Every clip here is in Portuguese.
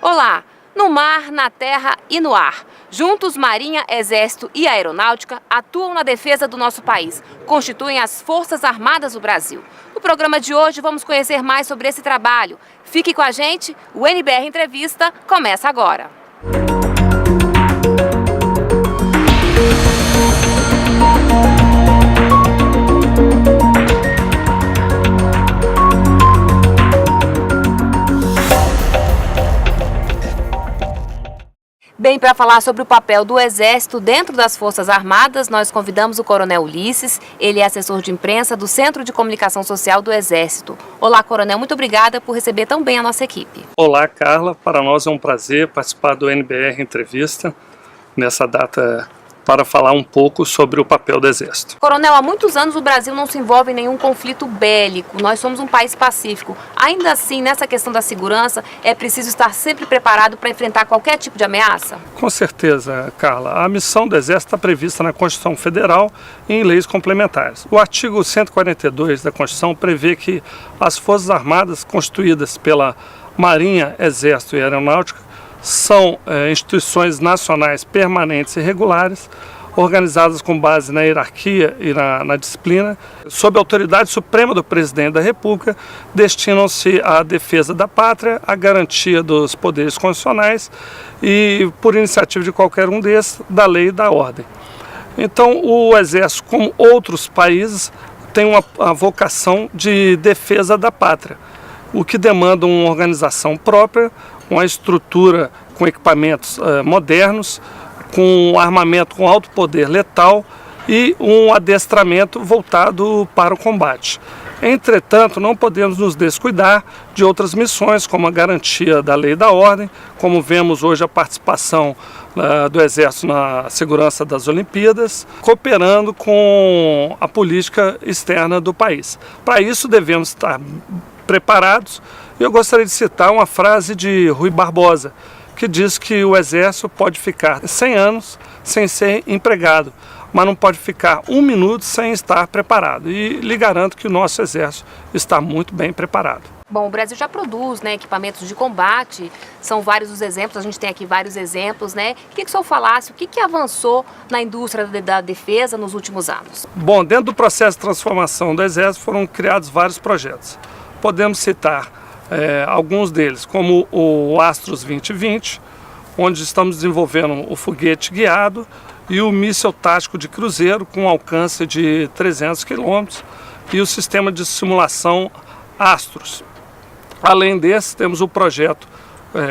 Olá! No mar, na terra e no ar. Juntos, Marinha, Exército e Aeronáutica atuam na defesa do nosso país, constituem as Forças Armadas do Brasil. No programa de hoje, vamos conhecer mais sobre esse trabalho. Fique com a gente, o NBR Entrevista começa agora. Bem, para falar sobre o papel do Exército dentro das Forças Armadas, nós convidamos o Coronel Ulisses. Ele é assessor de imprensa do Centro de Comunicação Social do Exército. Olá, Coronel, muito obrigada por receber tão bem a nossa equipe. Olá, Carla. Para nós é um prazer participar do NBR Entrevista nessa data para falar um pouco sobre o papel do Exército. Coronel, há muitos anos o Brasil não se envolve em nenhum conflito bélico. Nós somos um país pacífico. Ainda assim, nessa questão da segurança, é preciso estar sempre preparado para enfrentar qualquer tipo de ameaça? Com certeza, Carla. A missão do Exército está prevista na Constituição Federal e em leis complementares. O artigo 142 da Constituição prevê que as Forças Armadas constituídas pela Marinha, Exército e Aeronáutica são instituições nacionais permanentes e regulares, organizadas com base na hierarquia e na disciplina, sob a autoridade suprema do Presidente da República, destinam-se à defesa da pátria, à garantia dos poderes constitucionais e, por iniciativa de qualquer um desses, da lei e da ordem. Então, o Exército, como outros países, tem uma vocação de defesa da pátria, o que demanda uma organização própria, uma estrutura com equipamentos modernos, com armamento com alto poder letal e um adestramento voltado para o combate. Entretanto, não podemos nos descuidar de outras missões, como a garantia da lei e da ordem, como vemos hoje a participação do Exército na segurança das Olimpíadas, cooperando com a política externa do país. Para isso devemos estar preparados. Eu gostaria de citar uma frase de Rui Barbosa, que diz que o Exército pode ficar 100 anos sem ser empregado, mas não pode ficar um minuto sem estar preparado. E lhe garanto que o nosso Exército está muito bem preparado. Bom, o Brasil já produz, equipamentos de combate, são vários os exemplos, a gente tem aqui vários exemplos, Queria que o senhor falasse o que avançou na indústria da defesa nos últimos anos. Bom, dentro do processo de transformação do Exército foram criados vários projetos. Podemos citar alguns deles, como o Astros 2020, onde estamos desenvolvendo o foguete guiado e o míssil tático de cruzeiro com alcance de 300 km e o sistema de simulação Astros. Além desse, temos o projeto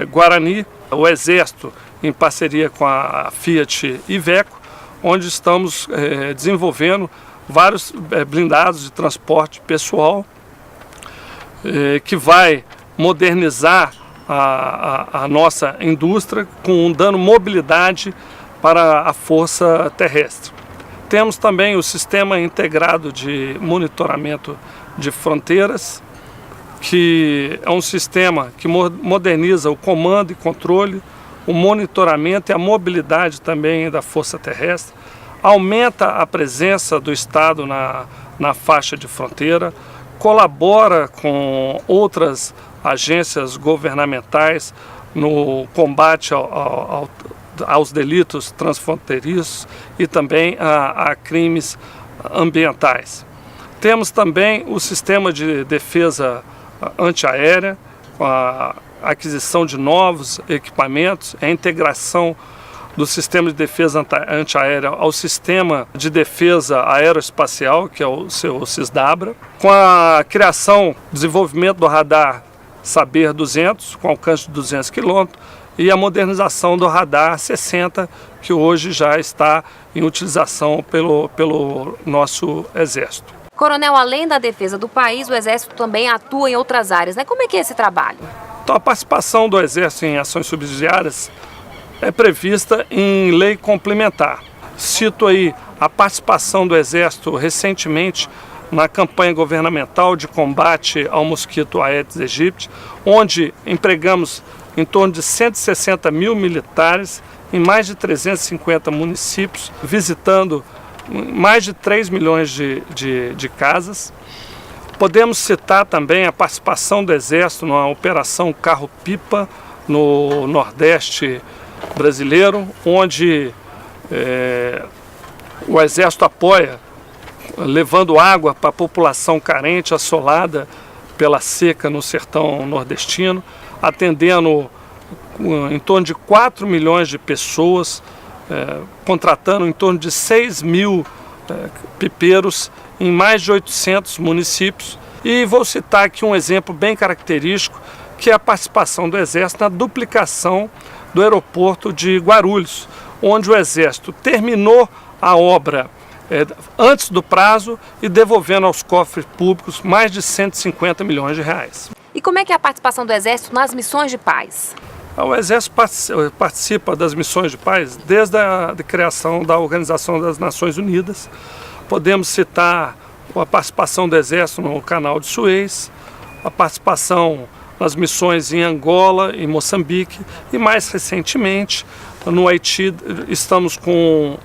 Guarani, o Exército em parceria com a Fiat Iveco, onde estamos desenvolvendo vários blindados de transporte pessoal, que vai modernizar a nossa indústria, dando mobilidade para a força terrestre. Temos também o Sistema Integrado de Monitoramento de Fronteiras, que é um sistema que moderniza o comando e controle, o monitoramento e a mobilidade também da força terrestre, aumenta a presença do Estado na faixa de fronteira, colabora com outras agências governamentais no combate aos delitos transfronteiriços e também a crimes ambientais. Temos também o sistema de defesa antiaérea, com a aquisição de novos equipamentos, a integração do sistema de defesa antiaérea ao sistema de defesa aeroespacial, que é o seu SISDABRA, com a criação, desenvolvimento do radar Saber 200, com alcance de 200 km, e a modernização do radar 60, que hoje já está em utilização pelo nosso Exército. Coronel, além da defesa do país, o Exército também atua em outras áreas, Como é que é esse trabalho? Então, a participação do Exército em ações subsidiárias é prevista em lei complementar. Cito aí a participação do Exército recentemente na campanha governamental de combate ao mosquito Aedes aegypti, onde empregamos em torno de 160 mil militares em mais de 350 municípios, visitando mais de 3 milhões de casas. Podemos citar também a participação do Exército na Operação Carro-Pipa, no Nordeste brasileiro, onde o Exército apoia, levando água para a população carente, assolada pela seca no sertão nordestino, atendendo em torno de 4 milhões de pessoas, contratando em torno de 6 mil pipeiros em mais de 800 municípios. E vou citar aqui um exemplo bem característico, que é a participação do Exército na duplicação do aeroporto de Guarulhos, onde o Exército terminou a obra antes do prazo e devolvendo aos cofres públicos mais de 150 milhões de reais. E como é que é a participação do Exército nas missões de paz? O Exército participa das missões de paz desde a criação da Organização das Nações Unidas. Podemos citar a participação do Exército no Canal de Suez, a participação nas missões em Angola e Moçambique e mais recentemente no Haiti. Estamos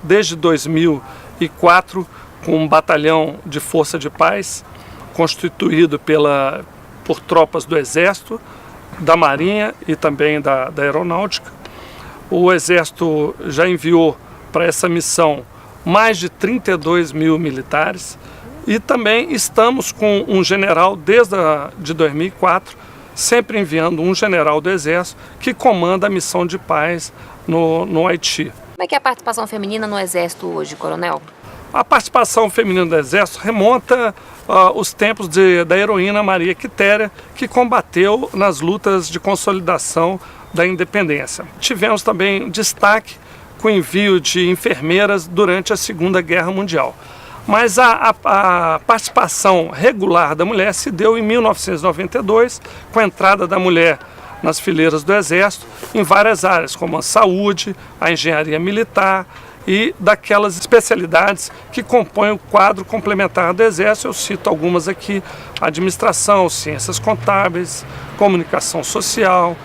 desde 2004 com um batalhão de força de paz constituído por tropas do Exército, da Marinha e também da Aeronáutica. O Exército já enviou para essa missão mais de 32 mil militares e também estamos com um general desde 2004, sempre enviando um general do Exército que comanda a missão de paz no Haiti. Como é que é a participação feminina no Exército hoje, coronel? A participação feminina do Exército remonta os tempos da heroína Maria Quitéria, que combateu nas lutas de consolidação da independência. Tivemos também destaque com o envio de enfermeiras durante a Segunda Guerra Mundial. Mas a participação regular da mulher se deu em 1992, com a entrada da mulher nas fileiras do Exército em várias áreas, como a saúde, a engenharia militar e daquelas especialidades que compõem o quadro complementar do Exército. Eu cito algumas aqui: administração, ciências contábeis, comunicação social,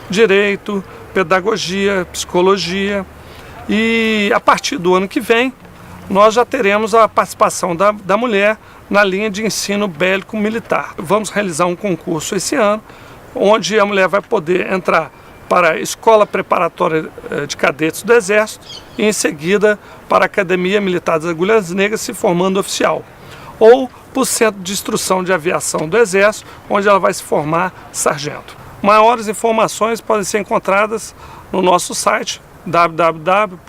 direito, pedagogia, psicologia. E a partir do ano que vem, nós já teremos a participação da mulher na linha de ensino bélico militar. Vamos realizar um concurso esse ano, onde a mulher vai poder entrar para a Escola Preparatória de Cadetes do Exército e em seguida para a Academia Militar das Agulhas Negras, se formando oficial. Ou para o Centro de Instrução de Aviação do Exército, onde ela vai se formar sargento. Maiores informações podem ser encontradas no nosso site www.eb.mil.br.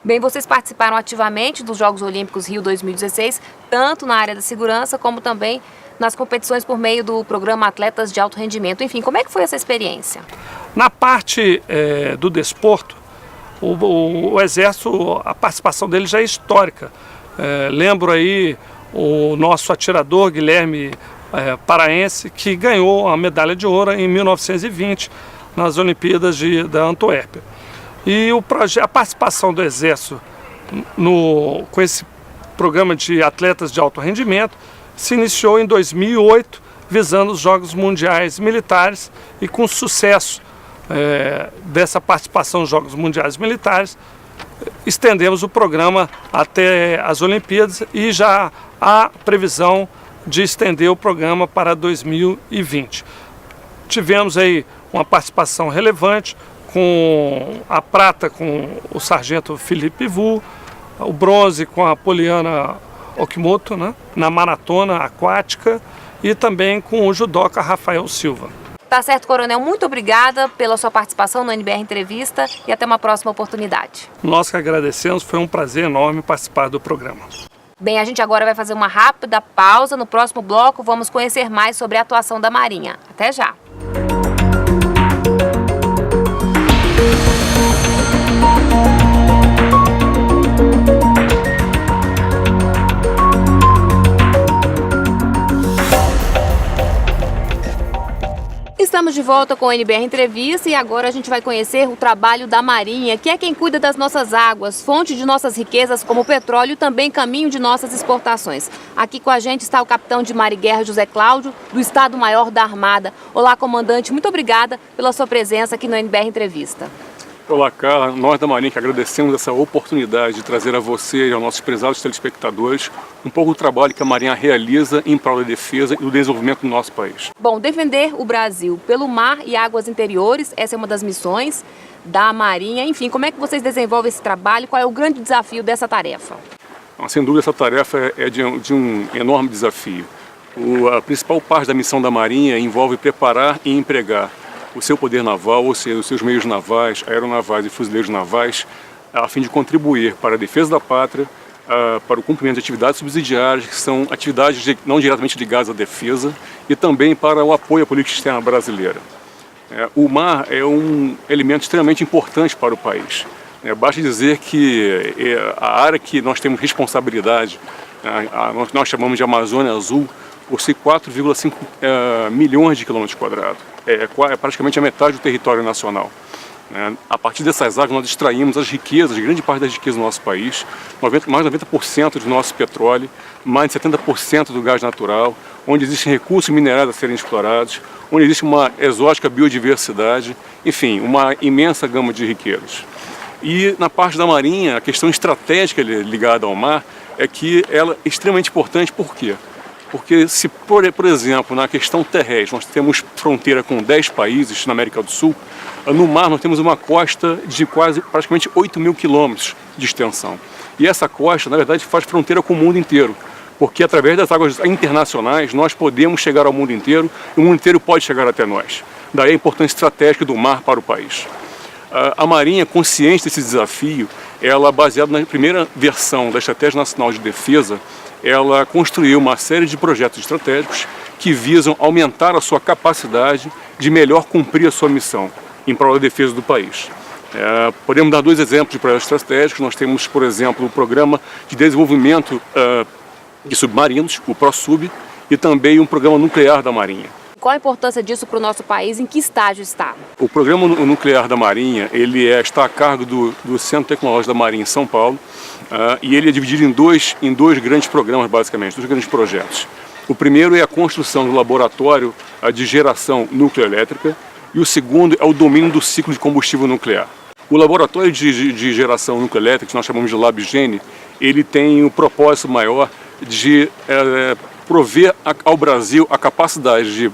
Bem, vocês participaram ativamente dos Jogos Olímpicos Rio 2016, tanto na área da segurança como também nas competições por meio do programa Atletas de Alto Rendimento. Enfim, como é que foi essa experiência? Na parte do desporto, o Exército, a participação dele já é histórica. Lembro aí o nosso atirador Guilherme Paraense, que ganhou a medalha de ouro em 1920 nas Olimpíadas da Antuérpia. E a participação do Exército com esse programa de atletas de alto rendimento se iniciou em 2008, visando os Jogos Mundiais Militares, e com sucesso dessa participação nos Jogos Mundiais Militares, estendemos o programa até as Olimpíadas e já há previsão de estender o programa para 2020. Tivemos aí uma participação relevante, com a prata com o sargento Felipe Vu, o bronze com a Poliana Okimoto, né, na maratona aquática, e também com o judoca Rafael Silva. Tá certo, coronel. Muito obrigada pela sua participação no NBR Entrevista e até uma próxima oportunidade. Nós que agradecemos, foi um prazer enorme participar do programa. Bem, a gente agora vai fazer uma rápida pausa. No próximo bloco vamos conhecer mais sobre a atuação da Marinha. Até já! Estamos de volta com o NBR Entrevista e agora a gente vai conhecer o trabalho da Marinha, que é quem cuida das nossas águas, fonte de nossas riquezas como o petróleo e também caminho de nossas exportações. Aqui com a gente está o capitão de mar e guerra José Cláudio, do Estado-Maior da Armada. Olá, comandante, muito obrigada pela sua presença aqui no NBR Entrevista. Olá, Carla. Nós da Marinha que agradecemos essa oportunidade de trazer a você e aos nossos prezados telespectadores um pouco do trabalho que a Marinha realiza em prol da defesa e do desenvolvimento do nosso país. Bom, defender o Brasil pelo mar e águas interiores, essa é uma das missões da Marinha. Enfim, como é que vocês desenvolvem esse trabalho? Qual é o grande desafio dessa tarefa? Sem dúvida, essa tarefa é de um enorme desafio. A principal parte da missão da Marinha envolve preparar e empregar o seu poder naval, ou seja, os seus meios navais, aeronavais e fuzileiros navais, a fim de contribuir para a defesa da pátria, para o cumprimento de atividades subsidiárias, que são atividades não diretamente ligadas à defesa, e também para o apoio à política externa brasileira. O mar é um elemento extremamente importante para o país. Basta dizer que a área que nós temos responsabilidade, nós chamamos de Amazônia Azul, possui 4,5 milhões de quilômetros quadrados. É praticamente a metade do território nacional. A partir dessas águas nós extraímos as riquezas, grande parte das riquezas do nosso país, mais de 90% do nosso petróleo, mais de 70% do gás natural, onde existem recursos minerais a serem explorados, onde existe uma exótica biodiversidade, enfim, uma imensa gama de riquezas. E na parte da Marinha, a questão estratégica ligada ao mar é que ela é extremamente importante. Por quê? Porque se, por exemplo, na questão terrestre, nós temos fronteira com 10 países na América do Sul, no mar nós temos uma costa de praticamente 8 mil quilômetros de extensão. E essa costa, na verdade, faz fronteira com o mundo inteiro, porque através das águas internacionais nós podemos chegar ao mundo inteiro e o mundo inteiro pode chegar até nós. Daí a importância estratégica do mar para o país. A Marinha, consciente desse desafio, ela, baseada na primeira versão da Estratégia Nacional de Defesa, ela construiu uma série de projetos estratégicos que visam aumentar a sua capacidade de melhor cumprir a sua missão em prol da defesa do país. Podemos dar 2 exemplos de projetos estratégicos. Nós temos, por exemplo, o Programa de Desenvolvimento de Submarinos, o ProSub, e também um programa nuclear da Marinha. Qual a importância disso para o nosso país? Em que estágio está? O programa nuclear da Marinha está a cargo do Centro Tecnológico da Marinha em São Paulo, e ele é dividido em dois grandes programas, basicamente, 2 grandes projetos. O primeiro é a construção do laboratório de geração nucleoelétrica e o segundo é o domínio do ciclo de combustível nuclear. O laboratório de geração nucleoelétrica, que nós chamamos de LabGene, ele tem o propósito maior de prover ao Brasil a capacidade de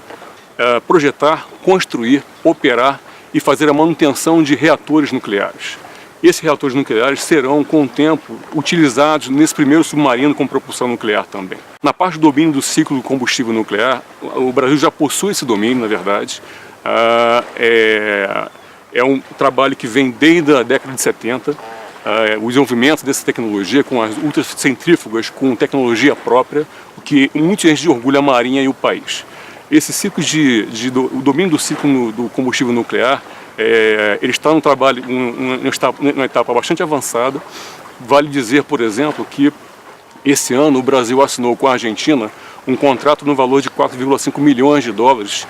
projetar, construir, operar e fazer a manutenção de reatores nucleares. Esses reatores nucleares serão, com o tempo, utilizados nesse primeiro submarino com propulsão nuclear também. Na parte do domínio do ciclo do combustível nuclear, o Brasil já possui esse domínio, na verdade. É um trabalho que vem desde a década de 70. O desenvolvimento dessa tecnologia com as ultracentrífugas, com tecnologia própria, o que muito enche de orgulho a Marinha e o país. Esse ciclo o domínio do ciclo do combustível nuclear, ele está num trabalho, numa etapa bastante avançada. Vale dizer, por exemplo, que esse ano o Brasil assinou com a Argentina um contrato no valor de 4,5 milhões de dólares,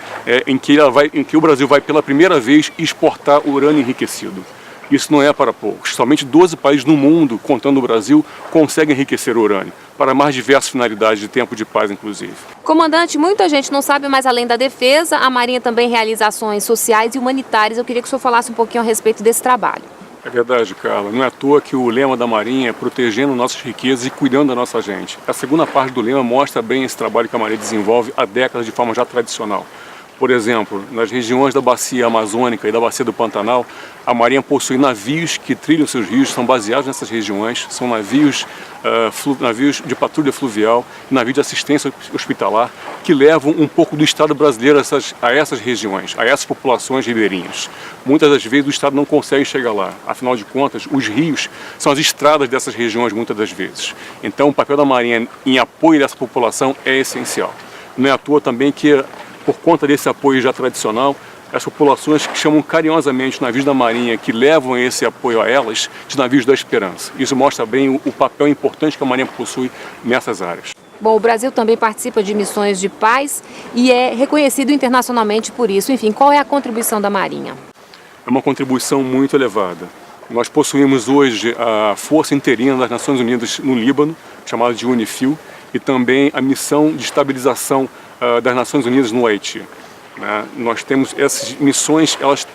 em que o Brasil vai pela primeira vez exportar urânio enriquecido. Isso não é para poucos. Somente 12 países no mundo, contando o Brasil, conseguem enriquecer o urânio, para mais diversas finalidades de tempo de paz, inclusive. Comandante, muita gente não sabe, mas além da defesa, a Marinha também realiza ações sociais e humanitárias. Eu queria que o senhor falasse um pouquinho a respeito desse trabalho. É verdade, Carla. Não é à toa que o lema da Marinha é protegendo nossas riquezas e cuidando da nossa gente. A segunda parte do lema mostra bem esse trabalho que a Marinha desenvolve há décadas de forma já tradicional. Por exemplo, nas regiões da bacia amazônica e da bacia do Pantanal, a Marinha possui navios que trilham seus rios, são baseados nessas regiões, são navios de patrulha fluvial, navios de assistência hospitalar, que levam um pouco do Estado brasileiro a essas regiões, a essas populações ribeirinhas. Muitas das vezes o Estado não consegue chegar lá, afinal de contas, os rios são as estradas dessas regiões muitas das vezes. Então o papel da Marinha em apoio dessa população é essencial. Não é à toa também que, por conta desse apoio já tradicional, as populações que chamam carinhosamente navios da Marinha, que levam esse apoio a elas, de navios da esperança. Isso mostra bem o papel importante que a Marinha possui nessas áreas. Bom, o Brasil também participa de missões de paz e é reconhecido internacionalmente por isso. Enfim, qual é a contribuição da Marinha? É uma contribuição muito elevada. Nós possuímos hoje a Força Interina das Nações Unidas no Líbano, chamada de UNIFIL, e também a Missão de das Nações Unidas no Haiti. Nós temos essas missões, elas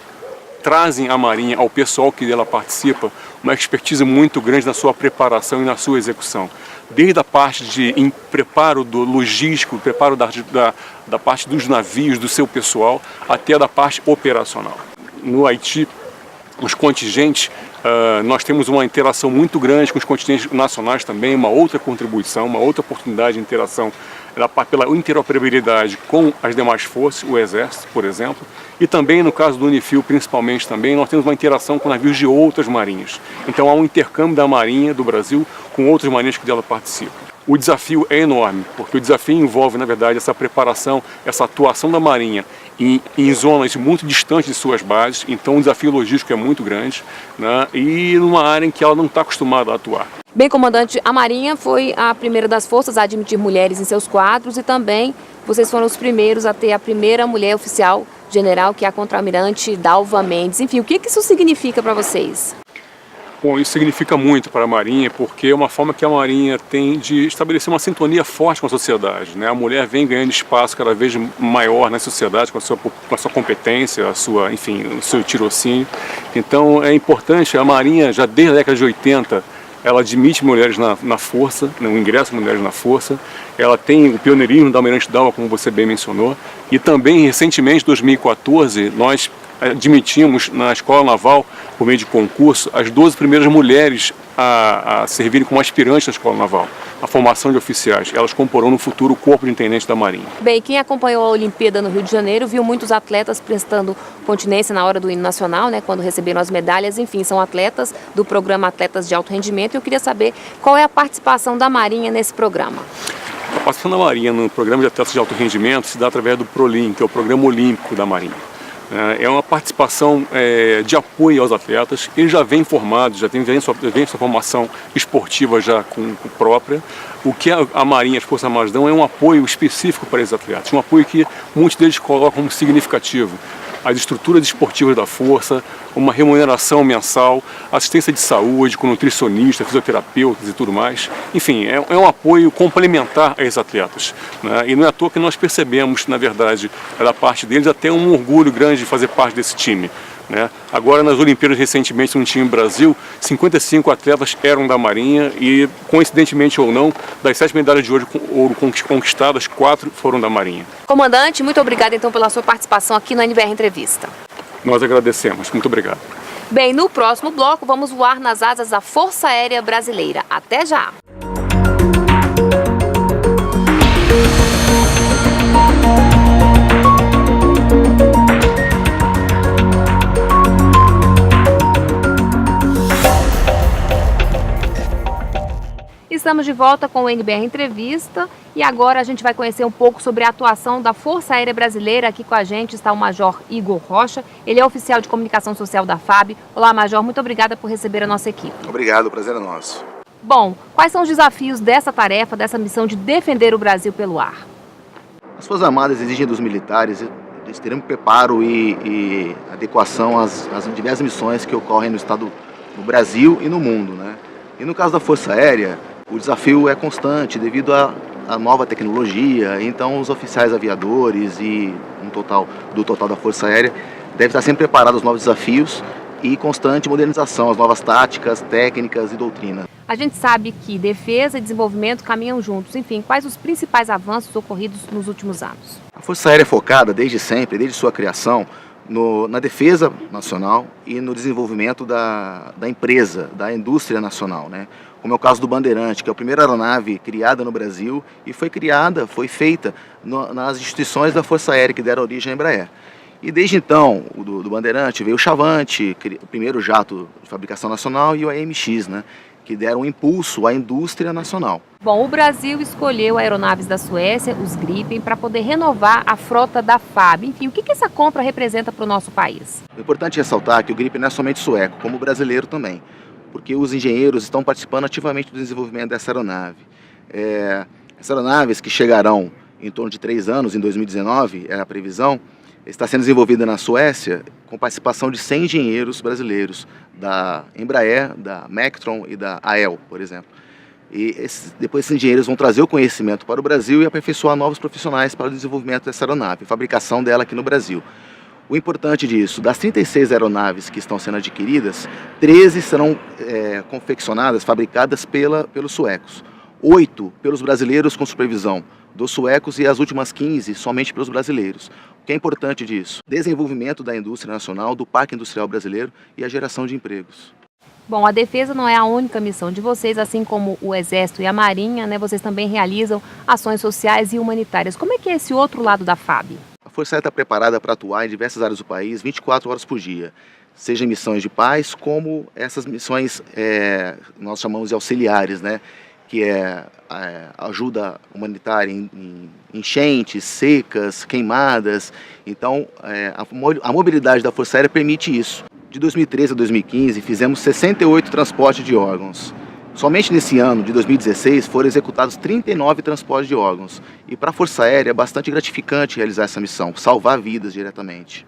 trazem à Marinha, ao pessoal que dela participa, uma expertise muito grande na sua preparação e na sua execução. Desde a parte de preparo do logístico, preparo da parte dos navios, do seu pessoal, até da parte operacional. No Haiti, os contingentes, nós temos uma interação muito grande com os contingentes nacionais também, uma outra contribuição, uma outra oportunidade de interação pela interoperabilidade com as demais forças, o Exército, por exemplo, e também no caso do Unifil, principalmente também, nós temos uma interação com navios de outras marinhas. Então há um intercâmbio da Marinha do Brasil com outras marinhas que dela participam. O desafio é enorme, porque o desafio envolve, na verdade, essa preparação, essa atuação da Marinha em zonas muito distantes de suas bases, então o desafio logístico é muito grande, né? E numa área em que ela não está acostumada a atuar. Bem, comandante, a Marinha foi a primeira das forças a admitir mulheres em seus quadros e também vocês foram os primeiros a ter a primeira mulher oficial general, que é a contra-almirante Dalva Mendes. Enfim, o que isso significa para vocês? Bom, isso significa muito para a Marinha, porque é uma forma que a Marinha tem de estabelecer uma sintonia forte com a sociedade, né? A mulher vem ganhando espaço cada vez maior na sociedade, com a sua competência, o seu tirocínio. Então é importante, a Marinha já desde a década de 80, ela admite mulheres na força, no ingresso de mulheres na força. Ela tem o pioneirismo da Almirante Dalva, como você bem mencionou. E também, recentemente, em 2014, nós admitimos na Escola Naval, por meio de concurso, as 12 primeiras mulheres a servirem como aspirantes na Escola Naval. A formação de oficiais. Elas comporão no futuro o Corpo de Intendentes da Marinha. Bem, quem acompanhou a Olimpíada no Rio de Janeiro viu muitos atletas prestando continência na hora do hino nacional, né, quando receberam as medalhas. Enfim, são atletas do programa Atletas de Alto Rendimento. E eu queria saber qual é a participação da Marinha nesse programa. A participação da Marinha no programa de atletas de alto rendimento se dá através do PROLIM, que é o Programa Olímpico da Marinha. É uma participação de apoio aos atletas. Eles já vêm formados, já vêm sua formação esportiva já própria. O que a Marinha, as Forças Armadas dão é um apoio específico para esses atletas, um apoio que muitos deles colocam como significativo. As estruturas esportivas da força, uma remuneração mensal, assistência de saúde com nutricionistas, fisioterapeutas e tudo mais. Enfim, é um apoio complementar a esses atletas, né? E não é à toa que nós percebemos, na verdade, da parte deles até um orgulho grande de fazer parte desse time, né? Agora, nas Olimpíadas, recentemente, no time Brasil, 55 atletas eram da Marinha e, coincidentemente ou não, das 7 medalhas de ouro conquistadas, 4 foram da Marinha. Comandante, muito obrigada então pela sua participação aqui no NBR Entrevista. Nós agradecemos. Muito obrigado. Bem, no próximo bloco vamos voar nas asas da Força Aérea Brasileira. Até já! Estamos de volta com o NBR Entrevista e agora a gente vai conhecer um pouco sobre a atuação da Força Aérea Brasileira. Aqui com a gente está o Major Igor Rocha, ele é oficial de comunicação social da FAB. Olá, Major, muito obrigada por receber a nossa equipe. Obrigado, o prazer é nosso. Bom, quais são os desafios dessa tarefa, dessa missão de defender o Brasil pelo ar? As Forças Armadas exigem dos militares extremo preparo e adequação às diversas missões que ocorrem no Brasil e no mundo, né? E no caso da Força Aérea, o desafio é constante devido à nova tecnologia. Então os oficiais aviadores e do total da Força Aérea devem estar sempre preparados aos novos desafios e constante modernização, as novas táticas, técnicas e doutrinas. A gente sabe que defesa e desenvolvimento caminham juntos. Enfim, quais os principais avanços ocorridos nos últimos anos? A Força Aérea é focada desde sempre, desde sua criação, na defesa nacional e no desenvolvimento da empresa, da indústria nacional, né? Como é o caso do Bandeirante, que é a primeira aeronave criada no Brasil e foi feita nas instituições da Força Aérea que deram origem à Embraer. E desde então, do Bandeirante veio o Chavante, o primeiro jato de fabricação nacional, e o AMX, né, que deram um impulso à indústria nacional. Bom, o Brasil escolheu aeronaves da Suécia, os Gripen, para poder renovar a frota da FAB. Enfim, o que essa compra representa para o nosso país? É importante ressaltar que o Gripen não é somente sueco, como o brasileiro também, porque os engenheiros estão participando ativamente do desenvolvimento dessa aeronave. Essas aeronaves, que chegarão em torno de 3 anos, em 2019, é a previsão, está sendo desenvolvida na Suécia com participação de 100 engenheiros brasileiros, da Embraer, da Mectron e da AEL, por exemplo. E depois esses engenheiros vão trazer o conhecimento para o Brasil e aperfeiçoar novos profissionais para o desenvolvimento dessa aeronave, fabricação dela aqui no Brasil. O importante disso, das 36 aeronaves que estão sendo adquiridas, 13 serão confeccionadas, fabricadas pelos suecos, 8 pelos brasileiros com supervisão dos suecos e as últimas 15 somente pelos brasileiros. O que é importante disso? Desenvolvimento da indústria nacional, do parque industrial brasileiro e a geração de empregos. Bom, a defesa não é a única missão de vocês, assim como o Exército e a Marinha, né? Vocês também realizam ações sociais e humanitárias. Como é que é esse outro lado da FAB? A Força Aérea está preparada para atuar em diversas áreas do país, 24 horas por dia. Seja em missões de paz, como essas missões, nós chamamos de auxiliares, né? Que é ajuda humanitária em enchentes, secas, queimadas. Então, a mobilidade da Força Aérea permite isso. De 2013 a 2015, fizemos 68 transportes de órgãos. Somente nesse ano, de 2016, foram executados 39 transportes de órgãos. E para a Força Aérea é bastante gratificante realizar essa missão, salvar vidas diretamente.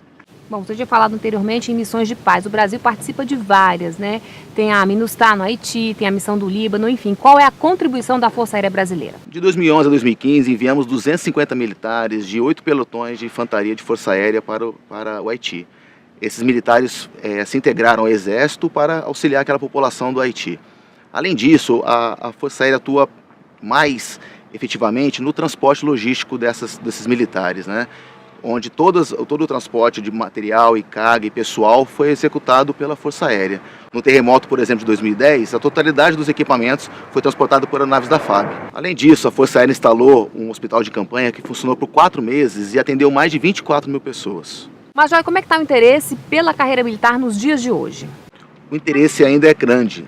Bom, você tinha falado anteriormente em missões de paz. O Brasil participa de várias, né? Tem a MINUSTAH no Haiti, tem a missão do Líbano, enfim. Qual é a contribuição da Força Aérea Brasileira? De 2011 a 2015, enviamos 250 militares de 8 pelotões de infantaria de Força Aérea para o Haiti. Esses militares se integraram ao Exército para auxiliar aquela população do Haiti. Além disso, a Força Aérea atua mais efetivamente no transporte logístico desses militares, né? Onde todo o transporte de material e carga e pessoal foi executado pela Força Aérea. No terremoto, por exemplo, de 2010, a totalidade dos equipamentos foi transportada por aeronaves da FAB. Além disso, a Força Aérea instalou um hospital de campanha que funcionou por 4 meses e atendeu mais de 24 mil pessoas. Major, como é que está o interesse pela carreira militar nos dias de hoje? O interesse ainda é grande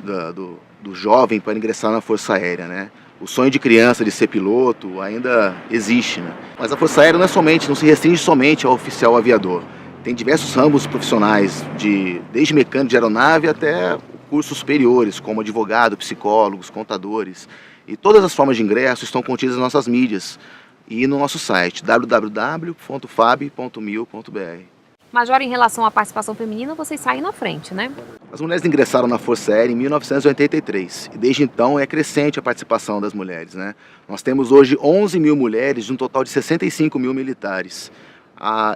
do jovem para ingressar na Força Aérea, né? O sonho de criança de ser piloto ainda existe, né? Mas a Força Aérea não se restringe somente ao oficial aviador. Tem diversos ramos profissionais, desde mecânico de aeronave até cursos superiores, como advogado, psicólogos, contadores. E todas as formas de ingresso estão contidas nas nossas mídias e no nosso site www.fab.mil.br. Major, em relação à participação feminina, vocês saem na frente, né? As mulheres ingressaram na Força Aérea em 1983 e desde então é crescente a participação das mulheres, né? Nós temos hoje 11 mil mulheres de um total de 65 mil militares.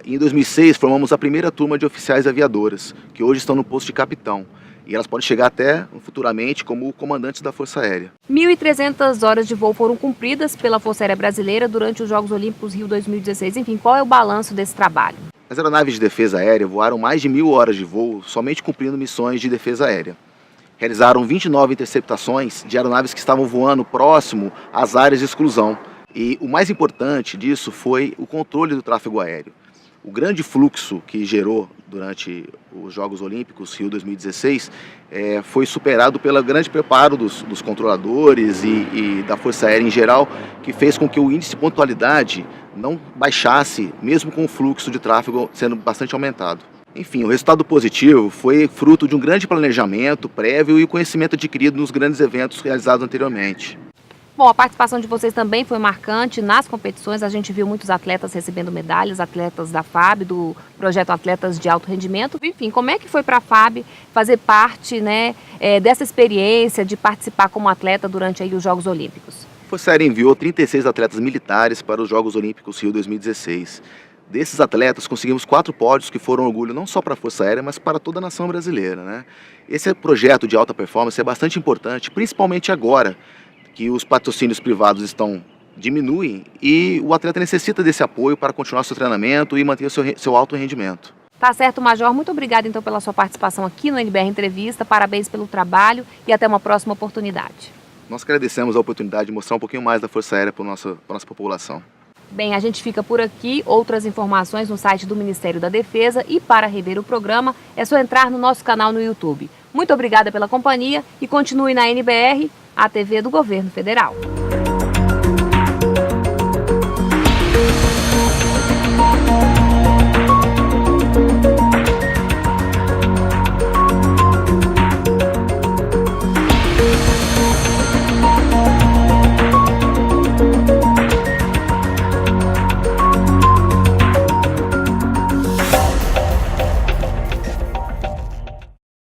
Em 2006 formamos a primeira turma de oficiais aviadoras, que hoje estão no posto de capitão. E elas podem chegar até futuramente como comandantes da Força Aérea. 1.300 horas de voo foram cumpridas pela Força Aérea Brasileira durante os Jogos Olímpicos Rio 2016. Enfim, qual é o balanço desse trabalho? As aeronaves de defesa aérea voaram mais de 1.000 horas de voo somente cumprindo missões de defesa aérea. Realizaram 29 interceptações de aeronaves que estavam voando próximo às áreas de exclusão. E o mais importante disso foi o controle do tráfego aéreo. O grande fluxo que gerou durante os Jogos Olímpicos Rio 2016 foi superado pelo grande preparo dos controladores e da Força Aérea em geral, que fez com que o índice de pontualidade não baixasse, mesmo com o fluxo de tráfego sendo bastante aumentado. Enfim, o resultado positivo foi fruto de um grande planejamento prévio e conhecimento adquirido nos grandes eventos realizados anteriormente. Bom, a participação de vocês também foi marcante nas competições. A gente viu muitos atletas recebendo medalhas, atletas da FAB, do projeto Atletas de Alto Rendimento. Enfim, como é que foi para a FAB fazer parte, né, dessa experiência de participar como atleta durante aí os Jogos Olímpicos? A Força Aérea enviou 36 atletas militares para os Jogos Olímpicos Rio 2016. Desses atletas, conseguimos 4 pódios que foram orgulho não só para a Força Aérea, mas para toda a nação brasileira, né? Esse projeto de alta performance é bastante importante, principalmente agora que os patrocínios privados diminuem e o atleta necessita desse apoio para continuar seu treinamento e manter seu alto rendimento. Tá certo, Major. Muito obrigada então pela sua participação aqui no NBR Entrevista. Parabéns pelo trabalho e até uma próxima oportunidade. Nós agradecemos a oportunidade de mostrar um pouquinho mais da Força Aérea para a nossa população. Bem, a gente fica por aqui. Outras informações no site do Ministério da Defesa e para rever o programa é só entrar no nosso canal no YouTube. Muito obrigada pela companhia e continue na NBR, a TV do Governo Federal.